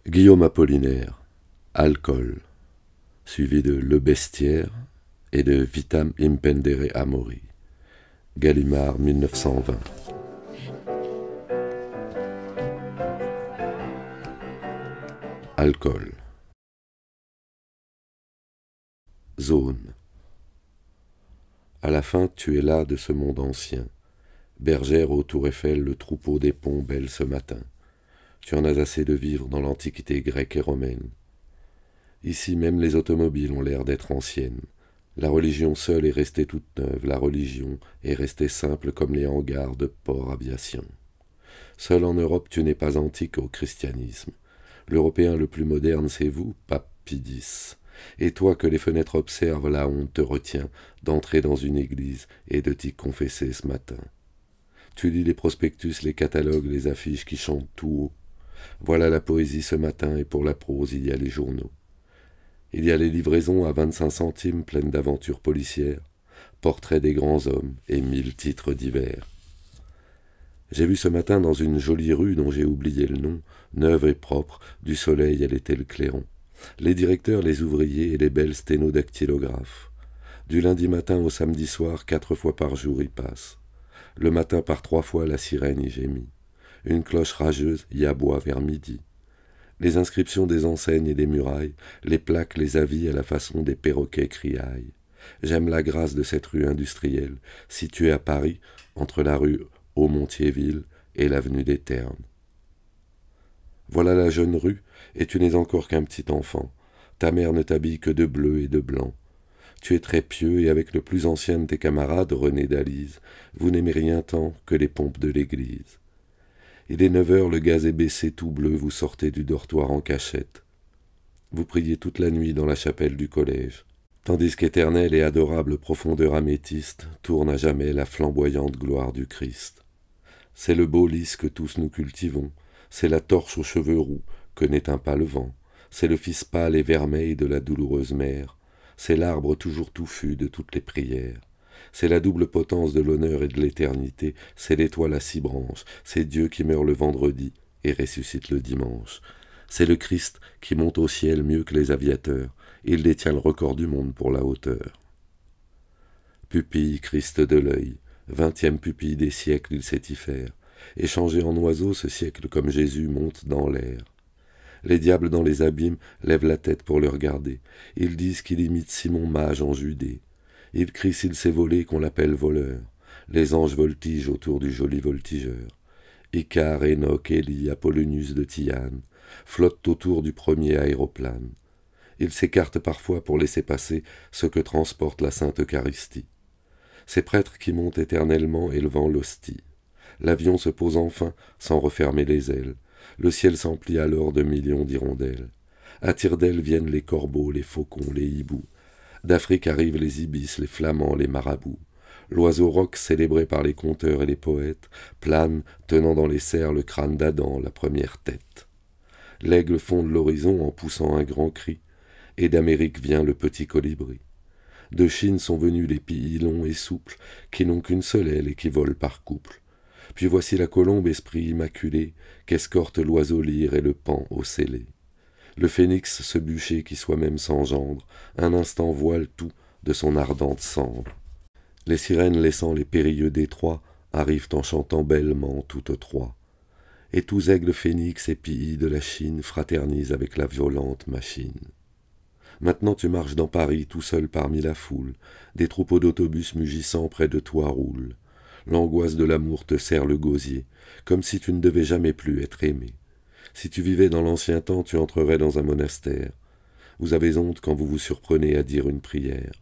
Guillaume Apollinaire, Alcool, suivi de Le Bestiaire et de Vitam impendere amori, Gallimard 1920. Alcool. Zone. À la fin, tu es là de ce monde ancien. Bergère au Tour Eiffel, le troupeau des ponts belle ce matin. Tu en as assez de vivre dans l'antiquité grecque et romaine. Ici même les automobiles ont l'air d'être anciennes. La religion seule est restée toute neuve, la religion est restée simple comme les hangars de Port Aviation. Seul en Europe tu n'es pas antique au christianisme. L'Européen le plus moderne c'est vous, pape Pie X. Et toi que les fenêtres observent, la honte te retient d'entrer dans une église et de t'y confesser ce matin. Tu lis les prospectus, les catalogues, les affiches qui chantent tout haut. Voilà la poésie ce matin, et pour la prose, il y a les journaux. Il y a les livraisons à 25 centimes pleines d'aventures policières, portraits des grands hommes et 1000 titres divers. J'ai vu ce matin dans une jolie rue dont j'ai oublié le nom, neuve et propre, du soleil elle était le clairon. Les directeurs, les ouvriers et les belles sténodactylographes. Du lundi matin au samedi soir, 4 fois par jour y passent. Le matin par 3 fois la sirène y gémit. Une cloche rageuse y aboie vers midi. Les inscriptions des enseignes et des murailles, les plaques, les avis à la façon des perroquets criaillent. J'aime la grâce de cette rue industrielle, située à Paris, entre la rue Aumont-Thiéville et l'avenue des Ternes. Voilà la jeune rue, et tu n'es encore qu'un petit enfant. Ta mère ne t'habille que de bleu et de blanc. Tu es très pieux, et avec le plus ancien de tes camarades, René d'Alise, vous n'aimez rien tant que les pompes de l'église. Il est 9 heures, le gaz est baissé tout bleu, vous sortez du dortoir en cachette. Vous priez toute la nuit dans la chapelle du collège, tandis qu'éternelle et adorable profondeur améthyste tourne à jamais la flamboyante gloire du Christ. C'est le beau lys que tous nous cultivons, c'est la torche aux cheveux roux que n'éteint pas le vent, c'est le fils pâle et vermeil de la douloureuse mère, c'est l'arbre toujours touffu de toutes les prières. C'est la double potence de l'honneur et de l'éternité, c'est l'étoile à 6 branches, c'est Dieu qui meurt le vendredi et ressuscite le dimanche. C'est le Christ qui monte au ciel mieux que les aviateurs, il détient le record du monde pour la hauteur. Pupille, Christ de l'œil, 20e pupille des siècles il sait y faire, et changé en oiseau ce siècle comme Jésus monte dans l'air. Les diables dans les abîmes lèvent la tête pour le regarder, ils disent qu'il imite Simon Mage en Judée. Il crie s'il s'est volé qu'on l'appelle voleur. Les anges voltigent autour du joli voltigeur. Icare, Enoch, Élie, Apollonius de Tyane flottent autour du premier aéroplane. Ils s'écartent parfois pour laisser passer ce que transporte la Sainte Eucharistie. Ces prêtres qui montent éternellement élevant l'hostie. L'avion se pose enfin sans refermer les ailes. Le ciel s'emplit alors de millions d'hirondelles. À tire-d'aile viennent les corbeaux, les faucons, les hiboux. D'Afrique arrivent les ibis, les flamands, les marabouts. L'oiseau roc, célébré par les conteurs et les poètes, plane, tenant dans les serres le crâne d'Adam, la première tête. L'aigle fonde l'horizon en poussant un grand cri, et d'Amérique vient le petit colibri. De Chine sont venus les pies longs et souples, qui n'ont qu'une seule aile et qui volent par couple. Puis voici la colombe, esprit immaculé, qu'escorte l'oiseau lyre et le paon au scellé. Le phénix, ce bûcher qui soi-même s'engendre, un instant voile tout de son ardente cendre. Les sirènes laissant les périlleux détroits arrivent en chantant bellement toutes trois. Et tous aigles phénix et pilles de la Chine fraternisent avec la violente machine. Maintenant tu marches dans Paris tout seul parmi la foule, des troupeaux d'autobus mugissant près de toi roulent. L'angoisse de l'amour te serre le gosier, comme si tu ne devais jamais plus être aimé. Si tu vivais dans l'ancien temps, tu entrerais dans un monastère. Vous avez honte quand vous vous surprenez à dire une prière.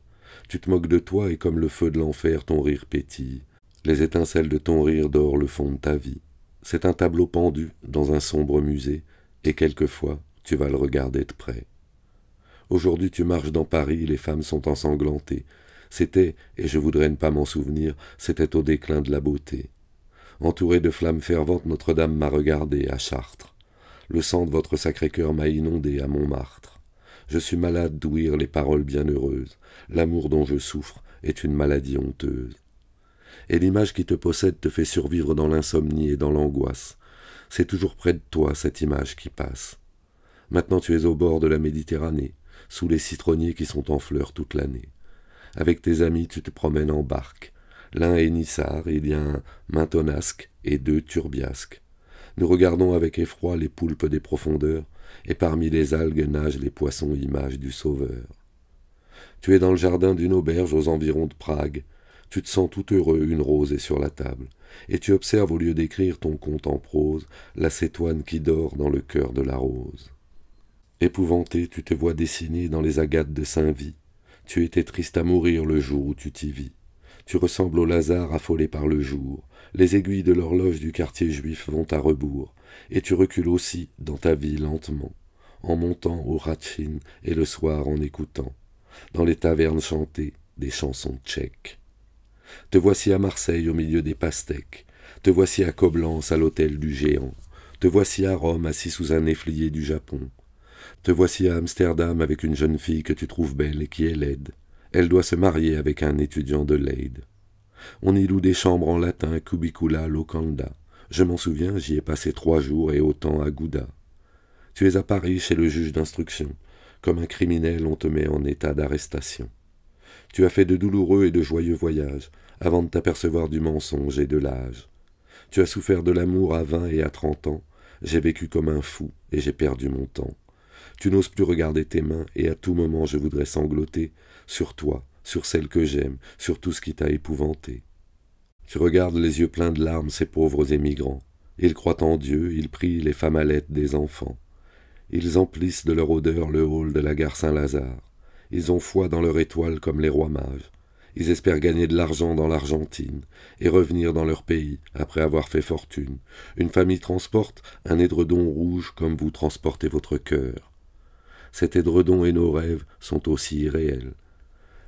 Tu te moques de toi et comme le feu de l'enfer, ton rire pétille. Les étincelles de ton rire dorent le fond de ta vie. C'est un tableau pendu dans un sombre musée, et quelquefois tu vas le regarder de près. Aujourd'hui tu marches dans Paris, les femmes sont ensanglantées. C'était, et je voudrais ne pas m'en souvenir, c'était au déclin de la beauté. Entourée de flammes ferventes, Notre-Dame m'a regardé à Chartres. Le sang de votre Sacré-Cœur m'a inondé à Montmartre. Je suis malade d'ouïr les paroles bienheureuses. L'amour dont je souffre est une maladie honteuse. Et l'image qui te possède te fait survivre dans l'insomnie et dans l'angoisse. C'est toujours près de toi cette image qui passe. Maintenant tu es au bord de la Méditerranée, sous les citronniers qui sont en fleurs toute l'année. Avec tes amis tu te promènes en barque. L'un est Nissar, il y a un Maintenasque et 2 Turbiasques. Nous regardons avec effroi les poulpes des profondeurs, et parmi les algues nagent les poissons images du Sauveur. Tu es dans le jardin d'une auberge aux environs de Prague. Tu te sens tout heureux, une rose est sur la table, et tu observes au lieu d'écrire ton conte en prose, la cétoine qui dort dans le cœur de la rose. Épouvanté, tu te vois dessiner dans les agates de Saint-Vie. Tu étais triste à mourir le jour où tu t'y vis. Tu ressembles au Lazare affolé par le jour. Les aiguilles de l'horloge du quartier juif vont à rebours, et tu recules aussi dans ta vie lentement, en montant au Ratchin et le soir en écoutant, dans les tavernes chantées, des chansons tchèques. Te voici à Marseille au milieu des pastèques, te voici à Coblence à l'hôtel du Géant, te voici à Rome assis sous un efflier du Japon, te voici à Amsterdam avec une jeune fille que tu trouves belle et qui est laide. Elle doit se marier avec un étudiant de Leyde. On y loue des chambres en latin, cubicula locanda. Je m'en souviens, j'y ai passé 3 jours et autant à Gouda. Tu es à Paris chez le juge d'instruction. Comme un criminel, on te met en état d'arrestation. Tu as fait de douloureux et de joyeux voyages, avant de t'apercevoir du mensonge et de l'âge. Tu as souffert de l'amour à 20 et à 30 ans. J'ai vécu comme un fou et j'ai perdu mon temps. Tu n'oses plus regarder tes mains, et à tout moment je voudrais sangloter sur toi, sur celle que j'aime, sur tout ce qui t'a épouvanté. Tu regardes les yeux pleins de larmes ces pauvres émigrants. Ils croient en Dieu, ils prient les femmes à l'aide des enfants. Ils emplissent de leur odeur le hall de la gare Saint-Lazare. Ils ont foi dans leur étoile comme les rois mages. Ils espèrent gagner de l'argent dans l'Argentine et revenir dans leur pays après avoir fait fortune. Une famille transporte un édredon rouge comme vous transportez votre cœur. Cet édredon et nos rêves sont aussi irréels.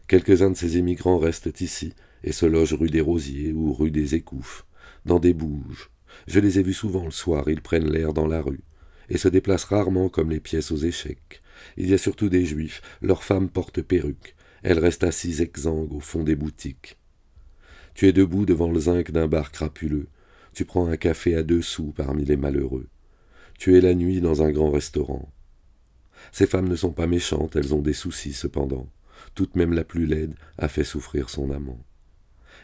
Quelques-uns de ces émigrants restent ici et se logent rue des Rosiers ou rue des Écouffes, dans des bouges. Je les ai vus souvent le soir, ils prennent l'air dans la rue et se déplacent rarement comme les pièces aux échecs. Il y a surtout des juifs, leurs femmes portent perruques, elles restent assises exsangues au fond des boutiques. Tu es debout devant le zinc d'un bar crapuleux, tu prends un café à 2 sous parmi les malheureux. Tu es la nuit dans un grand restaurant. Ces femmes ne sont pas méchantes, elles ont des soucis cependant. Toute même la plus laide a fait souffrir son amant.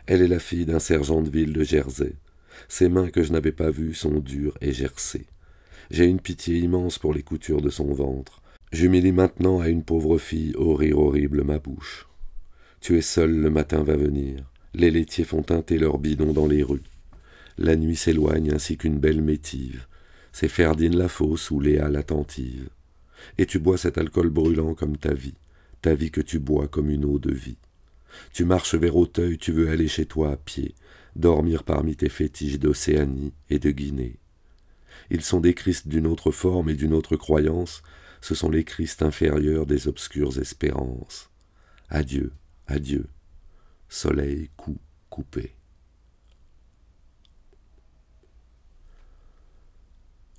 Elle est la fille d'un sergent de ville de Jersey. Ses mains que je n'avais pas vues sont dures et gercées. J'ai une pitié immense pour les coutures de son ventre. J'humilie maintenant à une pauvre fille au rire horrible ma bouche. Tu es seul, le matin va venir. Les laitiers font teinter leurs bidons dans les rues. La nuit s'éloigne ainsi qu'une belle métive. C'est Ferdine la fausse ou Léa l'attentive. Et tu bois cet alcool brûlant comme ta vie que tu bois comme une eau de vie. Tu marches vers Auteuil, tu veux aller chez toi à pied, dormir parmi tes fétiches d'Océanie et de Guinée. Ils sont des Christ d'une autre forme et d'une autre croyance, ce sont les Christ inférieurs des obscures espérances. Adieu, adieu, soleil coupé.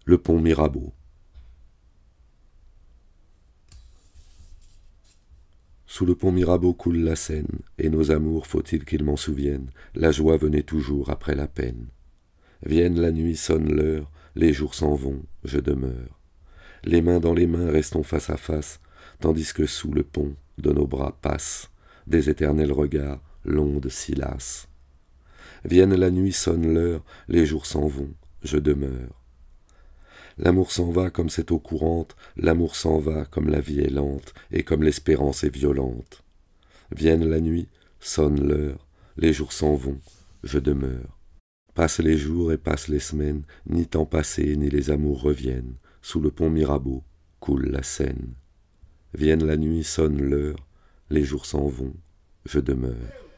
Le pont Mirabeau. Sous le pont Mirabeau coule la Seine, et nos amours, faut-il qu'ils m'en souviennent, la joie venait toujours après la peine. Vienne la nuit, sonne l'heure, les jours s'en vont, je demeure. Les mains dans les mains, restons face à face, tandis que sous le pont de nos bras passent des éternels regards, l'onde s'y lasse. Vienne la nuit, sonne l'heure, les jours s'en vont, je demeure. L'amour s'en va comme cette eau courante, l'amour s'en va comme la vie est lente et comme l'espérance est violente. Vienne la nuit, sonne l'heure, les jours s'en vont, je demeure. Passent les jours et passent les semaines, ni temps passé ni les amours reviennent. Sous le pont Mirabeau coule la Seine. Vienne la nuit, sonne l'heure, les jours s'en vont, je demeure.